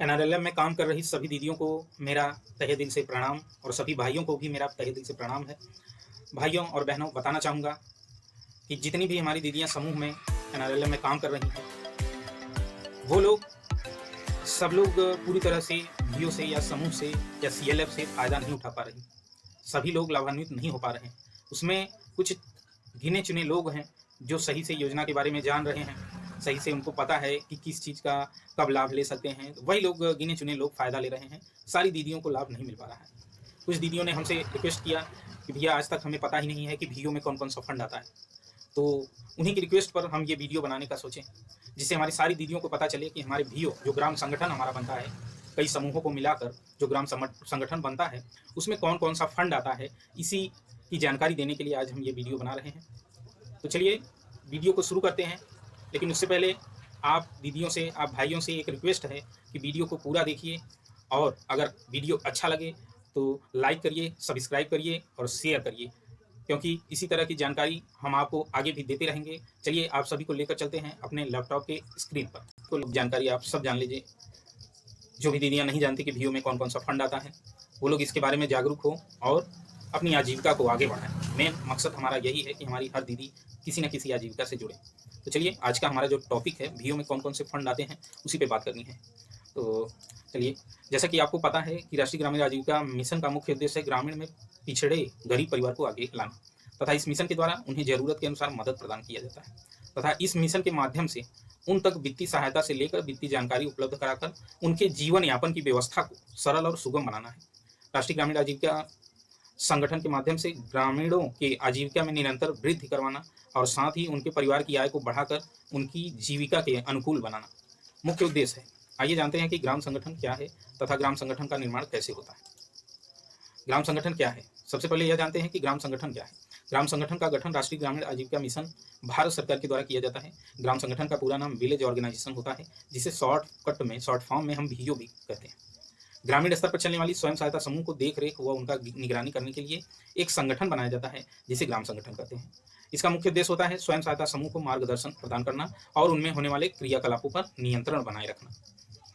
NRLM में काम कर रही सभी दीदियों को मेरा तहे दिल से प्रणाम और सभी भाइयों को भी मेरा तहे दिल से प्रणाम है। भाइयों और बहनों, बताना चाहूँगा कि जितनी भी हमारी दीदियाँ समूह में एनआरएलएम में काम कर रही हैं, वो लोग सब लोग पूरी तरह से वीओ से या समूह से या सीएलएफ से फ़ायदा नहीं उठा पा रही। सभी लोग लाभान्वित नहीं हो पा रहे हैं। उसमें कुछ गिने चुने लोग हैं जो सही से योजना के बारे में जान रहे हैं, सही से उनको पता है कि किस चीज़ का कब लाभ ले सकते हैं। वही लोग गिने चुने लोग फ़ायदा ले रहे हैं। सारी दीदियों को लाभ नहीं मिल पा रहा है। कुछ दीदियों ने हमसे रिक्वेस्ट किया कि भैया आज तक हमें पता ही नहीं है कि वीओ में कौन कौन सा फंड आता है। तो उन्हीं की रिक्वेस्ट पर हम ये वीडियो बनाने का सोचें, जिससे हमारी सारी दीदियों को पता चले कि हमारे वीओ जो ग्राम संगठन हमारा बनता है, कई समूहों को मिलाकर जो ग्राम संगठन बनता है, उसमें कौन कौन सा फंड आता है, इसी की जानकारी देने के लिए आज हम ये वीडियो बना रहे हैं। तो चलिए वीडियो को शुरू करते हैं। लेकिन उससे पहले आप दीदियों से, आप भाइयों से एक रिक्वेस्ट है कि वीडियो को पूरा देखिए और अगर वीडियो अच्छा लगे तो लाइक करिए, सब्सक्राइब करिए और शेयर करिए, क्योंकि इसी तरह की जानकारी हम आपको आगे भी देते रहेंगे। चलिए आप सभी को लेकर चलते हैं अपने लैपटॉप के स्क्रीन पर। तो जानकारी आप सब जान लीजिए। जो भी दीदियाँ नहीं जानती कि वीओ में कौन कौन सा फंड आता है, वो लोग इसके बारे में जागरूक हो और अपनी आजीविका को आगे बढ़ाएं। मेन मकसद हमारा यही है कि हमारी हर दीदी किसी न किसी आजीविका से जुड़े। तो चलिए आज का हमारा जो टॉपिक है, वीओ में कौन कौन से फंड आते हैं, उसी पे बात करनी है। तो चलिए, जैसा कि आपको पता है कि राष्ट्रीय ग्रामीण आजीविका मिशन का मुख्य उद्देश्य है ग्रामीण में पिछड़े गरीब परिवार को आगे लाना तथा इस मिशन के द्वारा उन्हें ज़रूरत के अनुसार मदद प्रदान किया जाता है तथा इस मिशन के माध्यम से उन तक वित्तीय सहायता से लेकर वित्तीय जानकारी उपलब्ध कराकर उनके जीवन यापन की व्यवस्था को सरल और सुगम बनाना है। राष्ट्रीय ग्रामीण आजीविका संगठन के माध्यम से ग्रामीणों के आजीविका में निरंतर वृद्धि करवाना और साथ ही उनके परिवार की आय को बढ़ाकर उनकी जीविका के अनुकूल बनाना मुख्य उद्देश्य है। आइए जानते हैं कि ग्राम संगठन क्या है तथा ग्राम संगठन का निर्माण कैसे होता है। ग्राम संगठन क्या है? सबसे पहले यह जानते हैं कि ग्राम संगठन क्या है। ग्राम संगठन का गठन राष्ट्रीय ग्रामीण आजीविका मिशन भारत सरकार के द्वारा किया जाता है। ग्राम संगठन का पूरा नाम विलेज ऑर्गेनाइजेशन होता है, जिसे शॉर्ट फॉर्म में हम वीओ भी कहते हैं। ग्रामीण स्तर पर चलने वाली स्वयं सहायता समूह को देख रेख व उनका निगरानी करने के लिए एक संगठन बनाया जाता है, जिसे ग्राम संगठन कहते हैं। इसका मुख्य उद्देश्य होता है स्वयं सहायता समूह को मार्गदर्शन प्रदान करना और उनमें होने वाले क्रियाकलापों पर नियंत्रण बनाए रखना।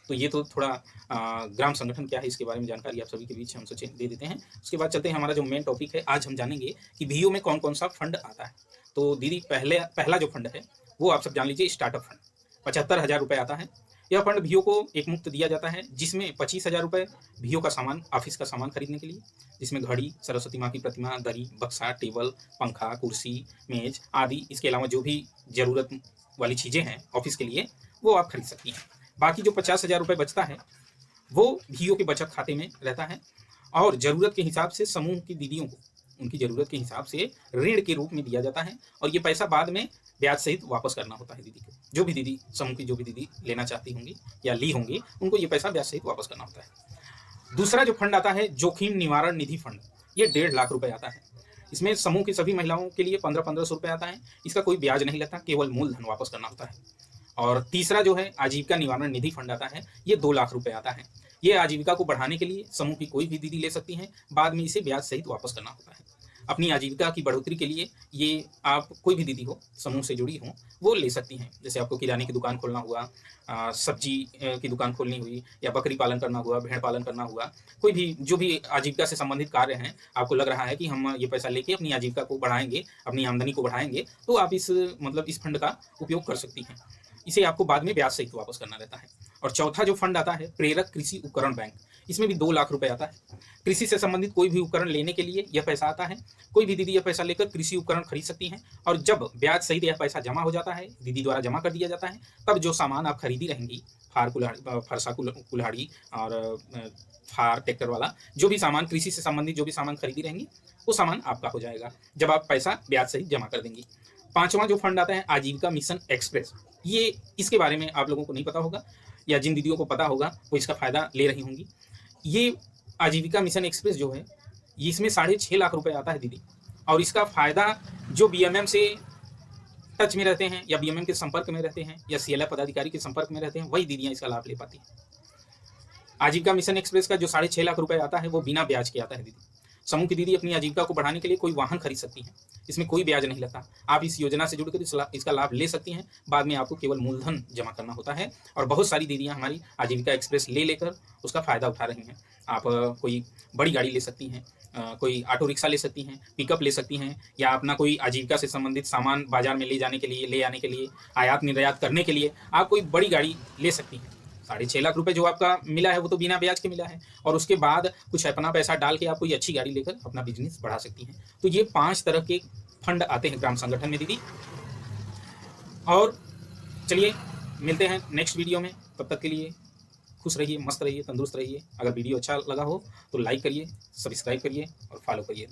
तो ये तो थोड़ा ग्राम संगठन क्या है इसके बारे में जानकारी आप सभी के बीच हम सोचे दे देते हैं। उसके बाद चलते हैं, हमारा जो मेन टॉपिक है, आज हम जानेंगे कि वीओ में कौन कौन सा फंड आता है। तो दीदी पहला जो फंड है वो आप सब जान लीजिए, स्टार्टअप फंड 75,000 रुपये आता है। यह फंड वीओ को एक मुफ्त दिया जाता है, जिसमें 25,000 रुपये वीओ का सामान, ऑफिस का सामान खरीदने के लिए, जिसमें घड़ी, सरस्वती माँ की प्रतिमा, दरी, बक्सा, टेबल, पंखा, कुर्सी, मेज आदि, इसके अलावा जो भी ज़रूरत वाली चीज़ें हैं ऑफिस के लिए, वो आप खरीद सकती हैं। बाकी जो 50,000 रुपये बचता है वो वीओ के बचत खाते में रहता है और ज़रूरत के हिसाब से समूह की दीदियों को उनकी ज़रूरत के हिसाब से ऋण के रूप में दिया जाता है और ये पैसा बाद में ब्याज सहित वापस करना होता है दीदी को। जो भी दीदी समूह की जो भी दीदी लेना चाहती होंगी या ली होंगी, उनको ये पैसा ब्याज सहित वापस करना होता है। दूसरा जो फंड आता है, जोखिम निवारण निधि फंड, ये 1.5 लाख रुपये आता है। इसमें समूह की सभी महिलाओं के लिए 1500 रुपये आता है। इसका कोई ब्याज नहीं लगता, केवल मूलधन वापस करना होता है। और तीसरा जो है आजीविका निवारण निधि फंड आता है, ये 2 लाख रुपए आता है। ये आजीविका को बढ़ाने के लिए समूह की कोई भी दीदी ले सकती हैं, बाद में इसे ब्याज सहित वापस करना होता है। अपनी आजीविका की बढ़ोतरी के लिए ये आप कोई भी दीदी हो समूह से जुड़ी हो वो ले सकती हैं। जैसे आपको किराने की दुकान खोलना हुआ, सब्जी की दुकान खोलनी हुई, या बकरी पालन करना हुआ, भेड़ पालन करना हुआ, कोई भी जो भी आजीविका से संबंधित कार्य हैं, आपको लग रहा है कि हम ये पैसा लेके अपनी आजीविका को बढ़ाएंगे, अपनी आमदनी को बढ़ाएंगे, तो आप इस फंड का उपयोग कर सकती हैं। इसे आपको बाद में ब्याज सहित वापस करना रहता है। और चौथा जो फंड आता है, प्रेरक कृषि उपकरण बैंक, इसमें भी 2 लाख रुपए आता है। कृषि से संबंधित कोई भी उपकरण लेने के लिए यह पैसा आता है। कोई भी दीदी यह पैसा लेकर कृषि उपकरण खरीद सकती हैं और जब ब्याज सहित यह पैसा जमा हो जाता है, दीदी द्वारा जमा कर दिया जाता है, तब जो सामान आप खरीदी रहेंगी, फरसा कुल्हाड़ी और फार ट्रैक्टर वाला जो भी सामान, कृषि से संबंधित जो भी सामान खरीदी रहेंगी, वो सामान आपका हो जाएगा जब आप पैसा ब्याज सहित जमा कर देंगी। पांचवा जो फंड आता है, आजीविका मिशन एक्सप्रेस, ये इसके बारे में आप लोगों को नहीं पता होगा, या जिन दीदियों को पता होगा वो इसका फ़ायदा ले रही होंगी। ये आजीविका मिशन एक्सप्रेस जो है, इसमें 6.5 लाख रुपए आता है दीदी, और इसका फ़ायदा जो बीएमएम से टच में रहते हैं या बीएमएम के संपर्क में रहते हैं या सीएलएफ पदाधिकारी के संपर्क में रहते हैं, वही दीदियाँ इसका लाभ ले पाती हैं। आजीविका मिशन एक्सप्रेस का जो 6.5 लाख रुपए आता है वो बिना ब्याज के आता है दीदी। समूह की दीदी अपनी आजीविका को बढ़ाने के लिए कोई वाहन खरीद सकती हैं। इसमें कोई ब्याज नहीं लगता। आप इस योजना से जुड़कर इसका लाभ ले सकती हैं। बाद में आपको केवल मूलधन जमा करना होता है और बहुत सारी दीदियाँ हमारी आजीविका एक्सप्रेस ले लेकर उसका फ़ायदा उठा रही हैं। आप कोई बड़ी गाड़ी ले सकती हैं, कोई ऑटो रिक्शा ले सकती हैं, पिकअप ले सकती हैं, या अपना कोई आजीविका से संबंधित सामान बाजार में ले जाने के लिए, ले आने के लिए, आयात निर्यात करने के लिए आप कोई बड़ी गाड़ी ले सकती हैं। 6.5 लाख रुपए जो आपका मिला है वो तो बिना ब्याज के मिला है, और उसके बाद कुछ अपना पैसा डाल के आप कोई अच्छी गाड़ी लेकर अपना बिजनेस बढ़ा सकती हैं। तो ये 5 तरह के फंड आते हैं ग्राम संगठन में दीदी। और चलिए मिलते हैं नेक्स्ट वीडियो में। तब तक के लिए खुश रहिए, मस्त रहिए, तंदुरुस्त रहिए। अगर वीडियो अच्छा लगा हो तो लाइक करिए, सब्सक्राइब करिए और फॉलो करिए।